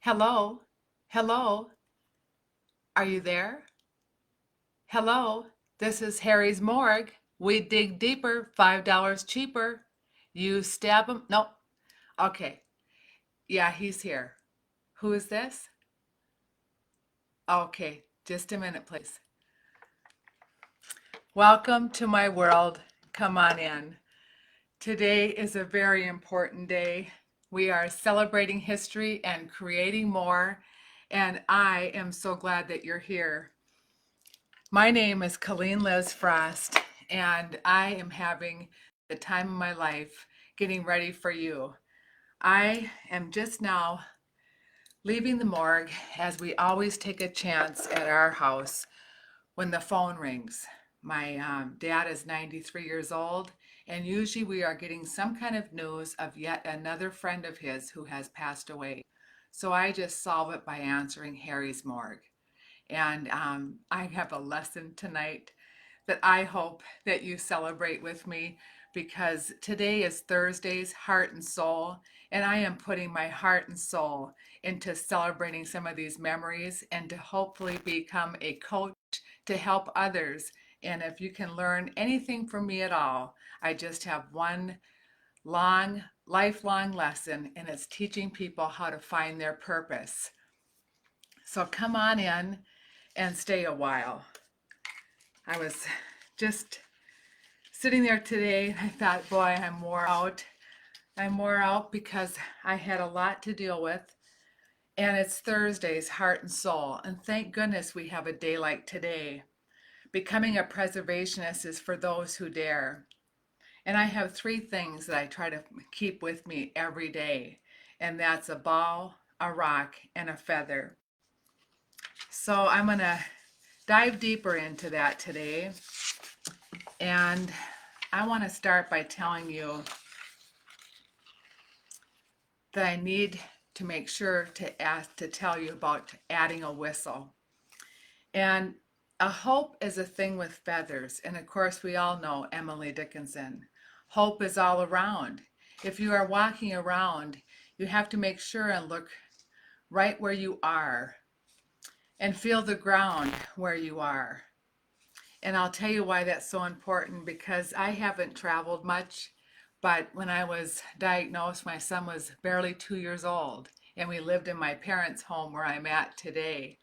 Hello? Hello? Are you there? Hello? This is Harry's Morgue. We dig deeper, $5 cheaper. You stab him? Nope. Okay. Yeah, he's here. Who is this? Okay, just a minute, please. Welcome to my world. Come on in. Today is a very important day. We are celebrating history and creating more, and I am so glad that you're here. My name is Colleen Liz Frost, and I am having the time of my life getting ready for you. I am just now leaving the morgue, as we always take a chance at our house when the phone rings. My dad is 93 years old, and usually we are getting some kind of news of yet another friend of his who has passed away. So I just solve it by answering Harry's Morgue. And I have a lesson tonight that I hope that you celebrate with me, because today is Thursday's Heart and Soul, and I am putting my heart and soul into celebrating some of these memories and to hopefully become a coach to help others. And if you can learn anything from me at all, I just have one lifelong lesson, and it's teaching people how to find their purpose. So come on in and stay a while. I was just sitting there today. I thought, boy, I'm wore out. I'm wore out because I had a lot to deal with. And it's Thursday's Heart and Soul. And thank goodness we have a day like today. Becoming a preservationist is for those who dare. And I have three things that I try to keep with me every day. And that's a ball, a rock, and a feather. So I'm going to dive deeper into that today. And I want to start by telling you that I need to make sure to tell you about adding a whistle. And a hope is a thing with feathers. And of course, we all know Emily Dickinson. Hope is all around. If you are walking around, you have to make sure and look right where you are and feel the ground where you are. And I'll tell you why that's so important, because I haven't traveled much, but when I was diagnosed, my son was barely 2 years old, and we lived in my parents' home where I'm at today.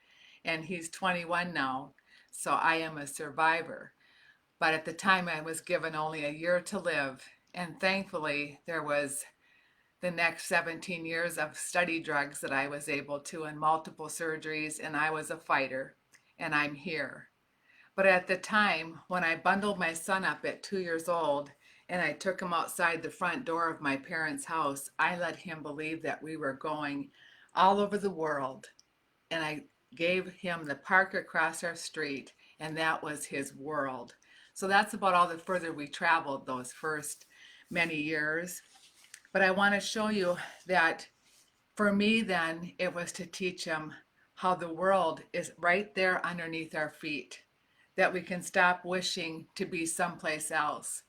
And he's 21 now, so I am a survivor. But at the time, I was given only a year to live, and thankfully, there was the next 17 years of study drugs that I was able to, and multiple surgeries, and I was a fighter, and I'm here. But at the time, when I bundled my son up at 2 years old and I took him outside the front door of my parents' house, I let him believe that we were going all over the world. And I gave him the park across our street, and that was his world. So that's about all the further we traveled those first many years. But I want to show you that for me, then, it was to teach him how the world is right there underneath our feet, that we can stop wishing to be someplace else.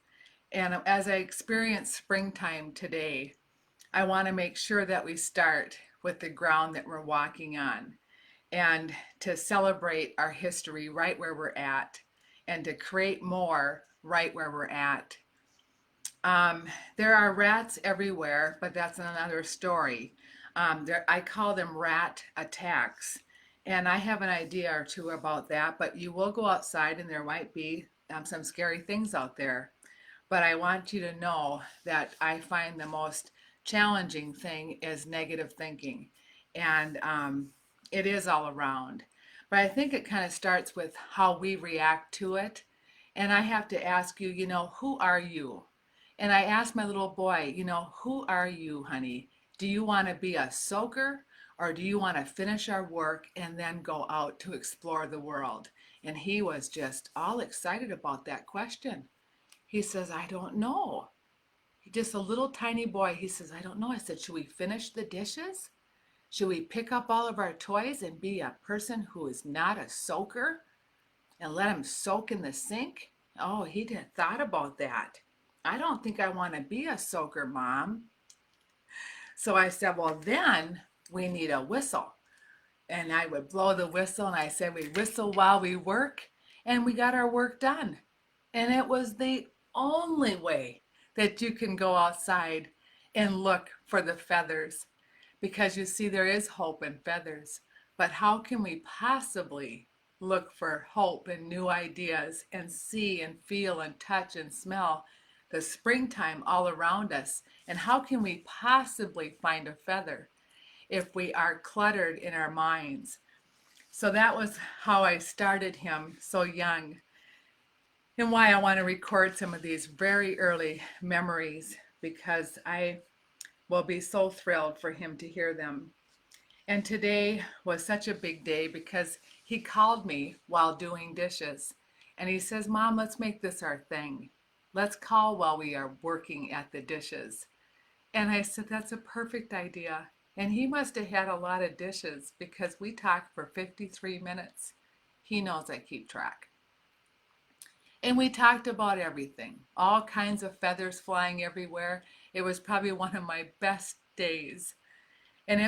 And as I experience springtime today, I want to make sure that we start with the ground that we're walking on, and to celebrate our history right where we're at, and to create more right where we're at. Um, there are rats everywhere, but that's another story. I call them rat attacks. And I have an idea or two about that, but you will go outside and there might be some scary things out there. But I want you to know that I find the most challenging thing is negative thinking. And it is all around. But I think it kind of starts with how we react to it. And I have to ask you, who are you? And I asked my little boy, who are you, honey? Do you want to be a soaker, or do you want to finish our work and then go out to explore the world? And he was just all excited about that question. He says, I don't know. Just a little tiny boy. He says, I don't know. I said, should we finish the dishes? Should we pick up all of our toys and be a person who is not a soaker and let him soak in the sink? Oh, he didn't thought about that. I don't think I want to be a soaker, Mom. So I said, well, then we need a whistle. And I would blow the whistle, and I said we whistle while we work, and we got our work done. And it was the only way that you can go outside and look for the feathers, because you see there is hope in feathers. But how can we possibly look for hope and new ideas and see and feel and touch and smell the springtime all around us? And how can we possibly find a feather if we are cluttered in our minds? So that was how I started him so young, and why I want to record some of these very early memories, because I will be so thrilled for him to hear them. And today was such a big day because he called me while doing dishes. And he says, Mom, let's make this our thing. Let's call while we are working at the dishes. And I said, that's a perfect idea. And he must have had a lot of dishes because we talked for 53 minutes. He knows I keep track. And we talked about everything, all kinds of feathers flying everywhere. It was probably one of my best days. And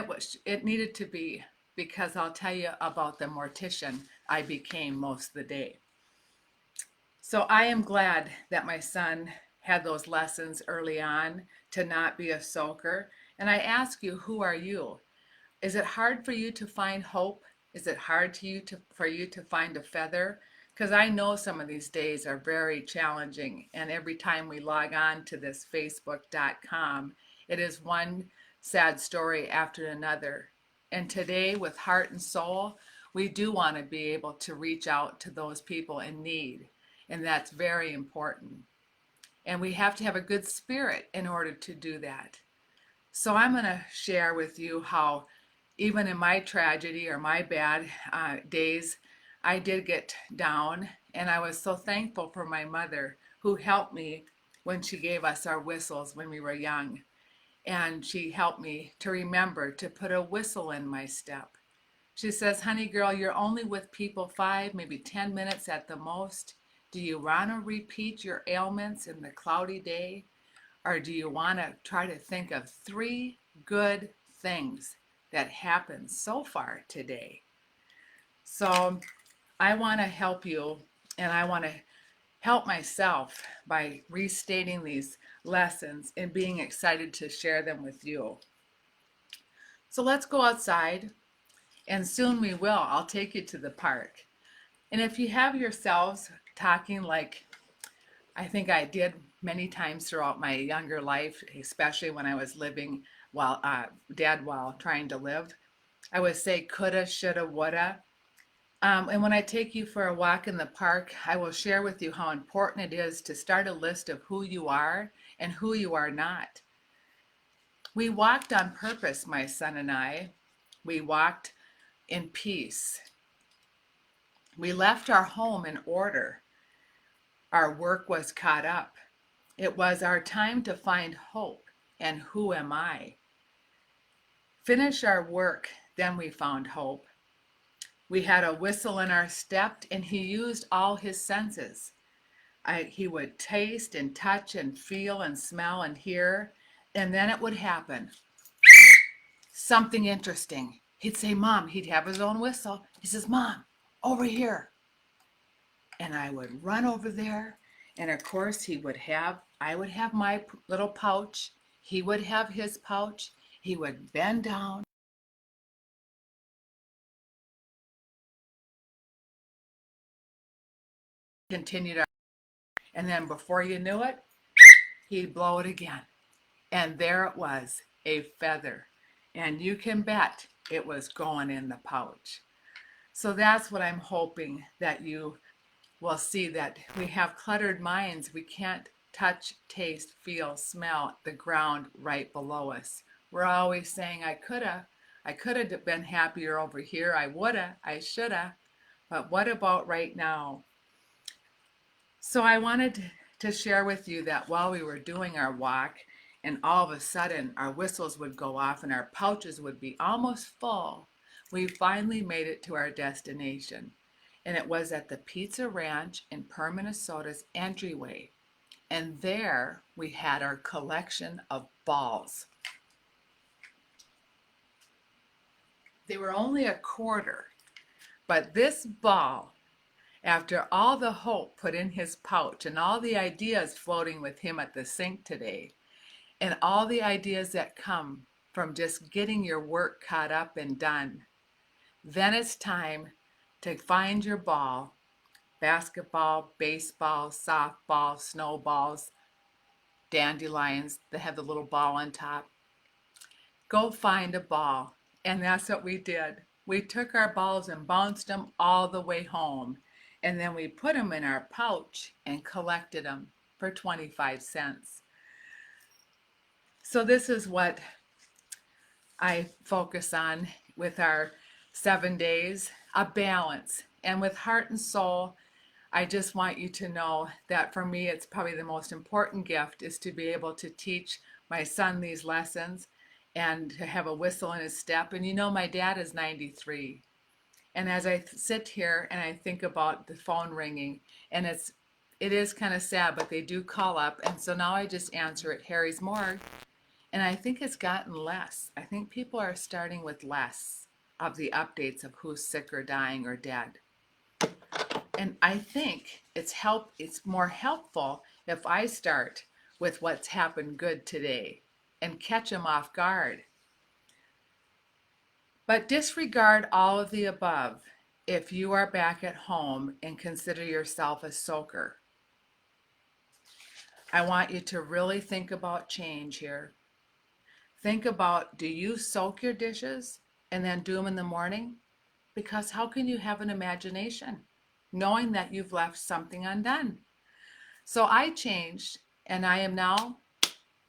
it needed to be, because I'll tell you about the mortician I became most of the day. So I am glad that my son had those lessons early on to not be a soaker. And I ask you, who are you? Is it hard for you to find hope? Is it hard for you to find a feather? Because I know some of these days are very challenging. And every time we log on to this Facebook.com, it is one sad story after another. And today, with heart and soul, we do want to be able to reach out to those people in need. And that's very important. And we have to have a good spirit in order to do that. So I'm going to share with you how, even in my tragedy or my bad days, I did get down. And I was so thankful for my mother, who helped me when she gave us our whistles when we were young. And she helped me to remember to put a whistle in my step. She says, honey girl, you're only with people 5, maybe 10 minutes at the most. Do you want to repeat your ailments in the cloudy day? Or do you want to try to think of 3 good things that happened so far today? So I want to help you, and I want to help myself by restating these lessons and being excited to share them with you. So let's go outside, and soon we will. I'll take you to the park. And if you have yourselves talking like I think I did many times throughout my younger life, especially when I was living while trying to live, I would say coulda, shoulda, woulda. And when I take you for a walk in the park, I will share with you how important it is to start a list of who you are and who you are not. We walked on purpose, my son and I. We walked in peace. We left our home in order. Our work was caught up. It was our time to find hope. And who am I? Finish our work, then we found hope. We had a whistle in our step, and he used all his senses. He would taste and touch and feel and smell and hear, and then it would happen. Something interesting. He'd say, Mom, he'd have his own whistle. He says, Mom, over here. And I would run over there, and of course I would have my little pouch. He would have his pouch. He would bend down. Continued our, and then before you knew it, he'd blow it again. And there it was, a feather. And you can bet it was going in the pouch. So that's what I'm hoping that you will see, that we have cluttered minds. We can't touch, taste, feel, smell the ground right below us. We're always saying, I coulda been happier over here. I woulda, I shoulda. But what about right now? So I wanted to share with you that while we were doing our walk, and all of a sudden our whistles would go off and our pouches would be almost full, we finally made it to our destination. And it was at the Pizza Ranch in Per, Minnesota's entryway. And there we had our collection of balls. They were only a quarter. But this ball, after all the hope put in his pouch and all the ideas floating with him at the sink today, and all the ideas that come from just getting your work caught up and done, then it's time to find your ball. Basketball, baseball, softball, snowballs, dandelions that have the little ball on top. Go find a ball. And that's what we did. We took our balls and bounced them all the way home. And then we put them in our pouch and collected them for 25 cents. So this is what I focus on with our 7 days, a balance. And with heart and soul, I just want you to know that for me, it's probably the most important gift is to be able to teach my son these lessons and to have a whistle in his step. And you know, my dad is 93. And as I sit here and I think about the phone ringing, and it is kind of sad, but they do call up. And so now I just answer at Harry's Morgue. And I think it's gotten less. I think people are starting with less of the updates of who's sick or dying or dead. And I think it's more helpful if I start with what's happened good today and catch them off guard. But disregard all of the above if you are back at home and consider yourself a soaker. I want you to really think about change here. Think about, do you soak your dishes and then do them in the morning? Because how can you have an imagination knowing that you've left something undone? So I changed, and I am now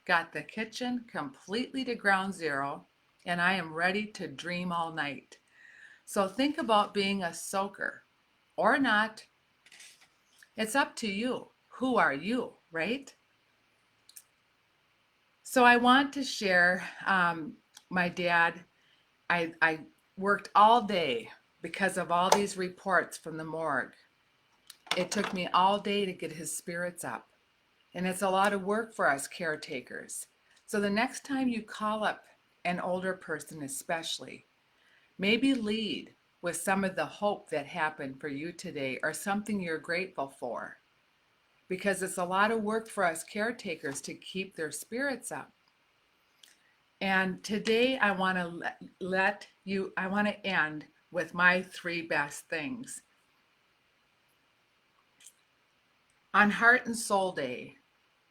got the kitchen completely to ground zero, and I am ready to dream all night. So think about being a soaker or not. It's up to you. Who are you, right? So I want to share my dad. I worked all day because of all these reports from the morgue. It took me all day to get his spirits up. And it's a lot of work for us caretakers. So the next time you call up an older person especially, maybe lead with some of the hope that happened for you today or something you're grateful for. Because it's a lot of work for us caretakers to keep their spirits up. And today I want to end with my 3 best things. On Heart and Soul Day,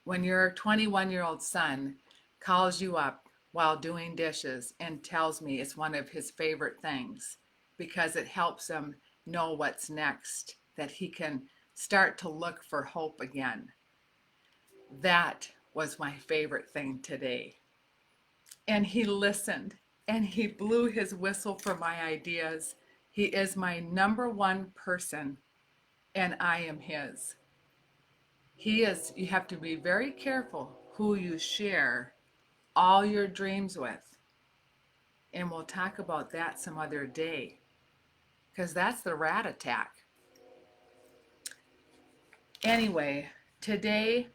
when your 21-year-old son calls you up while doing dishes and tells me it's one of his favorite things because it helps him know what's next, that he can start to look for hope again. That was my favorite thing today. And he listened and he blew his whistle for my ideas. He is my number 1 person and I am his. You have to be very careful who you share all your dreams with. And we'll talk about that some other day, because that's the rat attack. Anyway, today,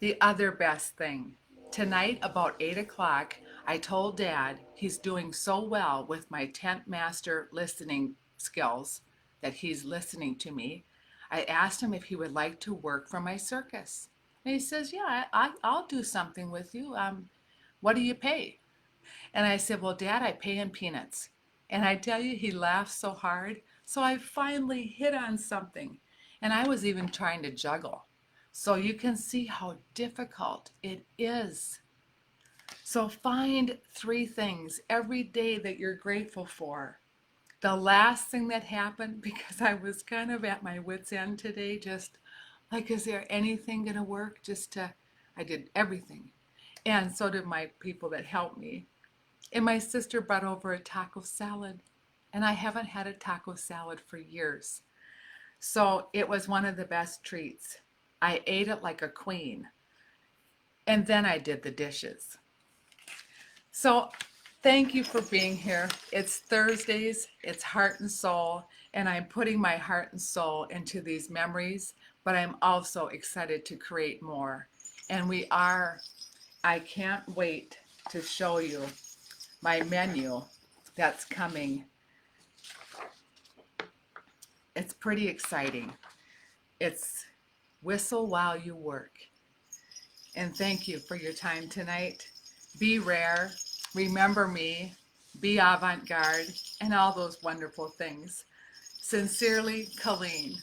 the other best thing. Tonight, about 8 o'clock, I told Dad he's doing so well with my tent master listening skills that he's listening to me. I asked him if he would like to work for my circus. And he says, yeah, I'll do something with you. What do you pay? And I said, well, Dad, I pay in peanuts. And I tell you, he laughed so hard. So I finally hit on something. And I was even trying to juggle. So you can see how difficult it is. So find 3 things every day that you're grateful for. The last thing that happened, because I was kind of at my wit's end today, just like, is there anything going to work? I did everything. And so did my people that helped me. And my sister brought over a taco salad. And I haven't had a taco salad for years. So it was one of the best treats. I ate it like a queen. And then I did the dishes. So thank you for being here. It's Thursdays, it's Heart and Soul, and I'm putting my heart and soul into these memories, but I'm also excited to create more. And I can't wait to show you my menu that's coming. It's pretty exciting. It's Whistle While You Work. And thank you for your time tonight. Be rare, remember me, be avant-garde, and all those wonderful things. Sincerely, Colleen.